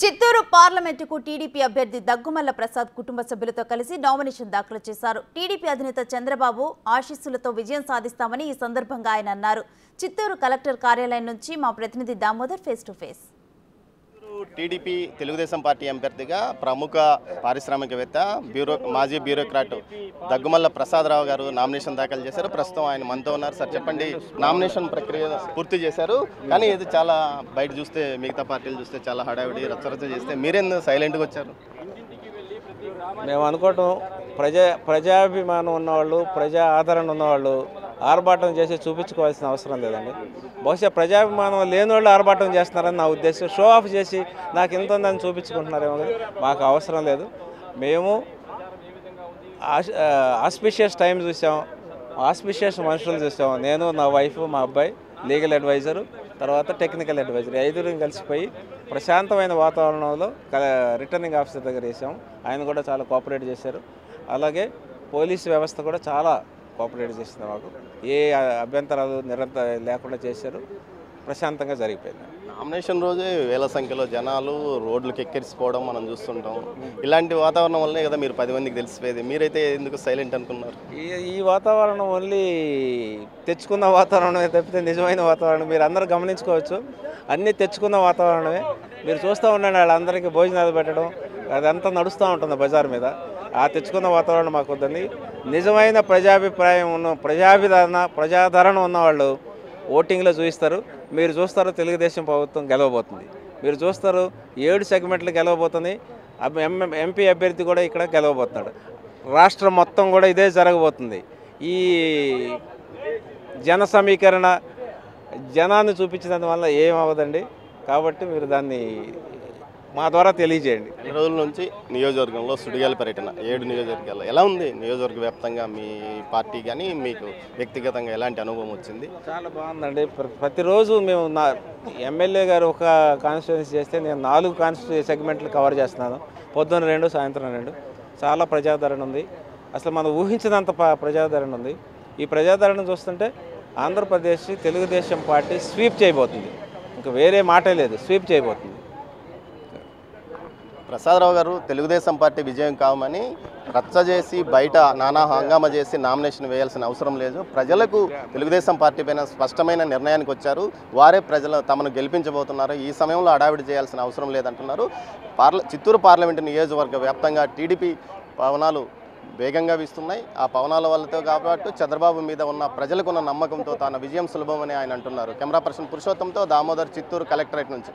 చిత్తూరు పార్లమెంటుకు టీడీపీ అభ్యర్థి దగ్గుమల్ల ప్రసాద్ కుటుంబ సభ్యులతో కలిసి నామినేషన్ దాఖలు చేశారు. టీడీపీ అధినేత చంద్రబాబు ఆశీస్సులతో విజయం సాధిస్తామని ఈ సందర్భంగా ఆయన అన్నారు. చిత్తూరు కలెక్టర్ కార్యాలయం నుంచి మా ప్రతినిధి Damodar face to face. TDP Telugu Desam party అభ్యర్థిగా ప్రముఖ పారిశ్రామికవేత్త మాజీ బ్యూరోక్రాట్ దగ్గుమల్ల ప్రసాదరావు గారు నామినేషన్ దాఖలు చేశారు. ప్రస్తుతం ఆయన మనతో ఉన్నారు. సార్ చెప్పండి, నామినేషన్ ప్రక్రియ పూర్తి చేశారు, కానీ ఇది చాలా బయట చూస్తే మిగతా పార్టీలు చూస్తే చాలా హడావిడి రచ్చరచ్చ చేస్తే మీరేందుకు సైలెంట్గా వచ్చారు? మేము అనుకోవటం ప్రజాభిమానం ఉన్నవాళ్ళు, ప్రజా ఆదరణ ఉన్నవాళ్ళు ఆర్భాటం చేసి చూపించుకోవాల్సిన అవసరం లేదండి. బహుశా ప్రజాభిమానం లేని వాళ్ళు ఆర్భాటం చేస్తున్నారని నా ఉద్దేశం. షో ఆఫ్ చేసి నాకు ఎంత ఉందని చూపించుకుంటున్నారేమో, కానీ మాకు అవసరం లేదు. మేము ఆస్పిషియస్ టైం చూసాం, ఆస్పిషియస్ మనుషులు చూసాం. నేను, నా వైఫ్, మా అబ్బాయి, లీగల్ అడ్వైజరు, తర్వాత టెక్నికల్ అడ్వైజర్, ఐదుగురు కలిసిపోయి ప్రశాంతమైన వాతావరణంలో రిటర్నింగ్ ఆఫీసర్ దగ్గర వేసాం. ఆయన కూడా చాలా కోఆపరేట్ చేశారు. అలాగే పోలీసు వ్యవస్థ కూడా చాలా కోఆపరేట్ చేసింది. మాకు ఏ అభ్యంతరాలు లేకుండా చేశారు. ప్రశాంతంగా జరిగిపోయింది. నామినేషన్ రోజే వేల సంఖ్యలో జనాలు రోడ్లకు ఎక్కిరిసిపోవడం మనం చూస్తుంటాం. ఇలాంటి వాతావరణం వల్లనే కదా మీరు 10 మందికి తెలిసిపోయేది. మీరైతే ఎందుకు సైలెంట్ అనుకున్నారు? ఈ వాతావరణం ఓన్లీ తెచ్చుకున్న వాతావరణమే తప్పితే నిజమైన వాతావరణం మీరు అందరూ గమనించుకోవచ్చు. అన్నీ తెచ్చుకున్న వాతావరణమే. మీరు చూస్తూ ఉండండి, వాళ్ళందరికీ భోజనాలు పెట్టడం అదంతా నడుస్తూ ఉంటుంది బజార్ మీద. ఆ తెచ్చుకున్న వాతావరణం మాకు వద్దని, నిజమైన ప్రజాభిప్రాయం ఉన్న ప్రజాదరణ ఉన్నవాళ్ళు ఓటింగ్లో చూపిస్తారు. మీరు చూస్తారు తెలుగుదేశం ప్రభుత్వం గెలవబోతుంది. మీరు చూస్తారు 7 సెగ్మెంట్లు గెలవబోతుంది. ఎంపీ అభ్యర్థి కూడా ఇక్కడ గెలవబోతున్నాడు. రాష్ట్రం మొత్తం కూడా ఇదే జరగబోతుంది. ఈ జన సమీకరణ జనాన్ని చూపించినందువల్ల ఏమవ్వదండి. కాబట్టి మీరు దాన్ని మా ద్వారా తెలియజేయండి. ఈ రోజుల నుంచి నియోజకవర్గంలో సుడిగాలి పర్యటన 7 నియోజకవర్గాల్లో ఎలా ఉంది? నియోజకవర్గ వ్యాప్తంగా మీ పార్టీ కానీ మీకు వ్యక్తిగతంగా ఎలాంటి అనుభవం వచ్చింది? చాలా బాగుందండి. ప్రతిరోజు మేము ఎమ్మెల్యే గారు ఒక కాన్స్టిట్యున్సీ చేస్తే నేను 4 సెగ్మెంట్లు కవర్ చేస్తున్నాను. పొద్దున్న 2, సాయంత్రం 2. చాలా ప్రజాదరణ ఉంది. అసలు మనం ఊహించినంత ప్రజాదరణ ఉంది. ఈ ప్రజాదరణ చూస్తుంటే ఆంధ్రప్రదేశ్ తెలుగుదేశం పార్టీ స్వీప్ చేయబోతుంది. ఇంకా వేరే మాటే లేదు, స్వీప్ చేయబోతుంది. ప్రసాదరావు గారు తెలుగుదేశం పార్టీ విజయం కావమని రచ్చ చేసి బయట నానా హంగామా చేసి నామినేషన్ వేయాల్సిన అవసరం లేదు. ప్రజలకు తెలుగుదేశం పార్టీ పైన స్పష్టమైన నిర్ణయానికి వచ్చారు. వారే ప్రజలు తమను గెలిపించబోతున్నారు. ఈ సమయంలో హడావిడి చేయాల్సిన అవసరం లేదంటున్నారు. చిత్తూరు పార్లమెంటు నియోజకవర్గ వ్యాప్తంగా టీడీపీ పవనాలు వేగంగా వీస్తున్నాయి. ఆ పవనాల వల్లతో కాబట్టి చంద్రబాబు మీద ఉన్న ప్రజలకున్న నమ్మకంతో తాను విజయం సులభమని ఆయన అంటున్నారు. కెమెరా పర్సన్ పురుషోత్తంతో దామోదర్, చిత్తూరు కలెక్టరేట్ నుంచి.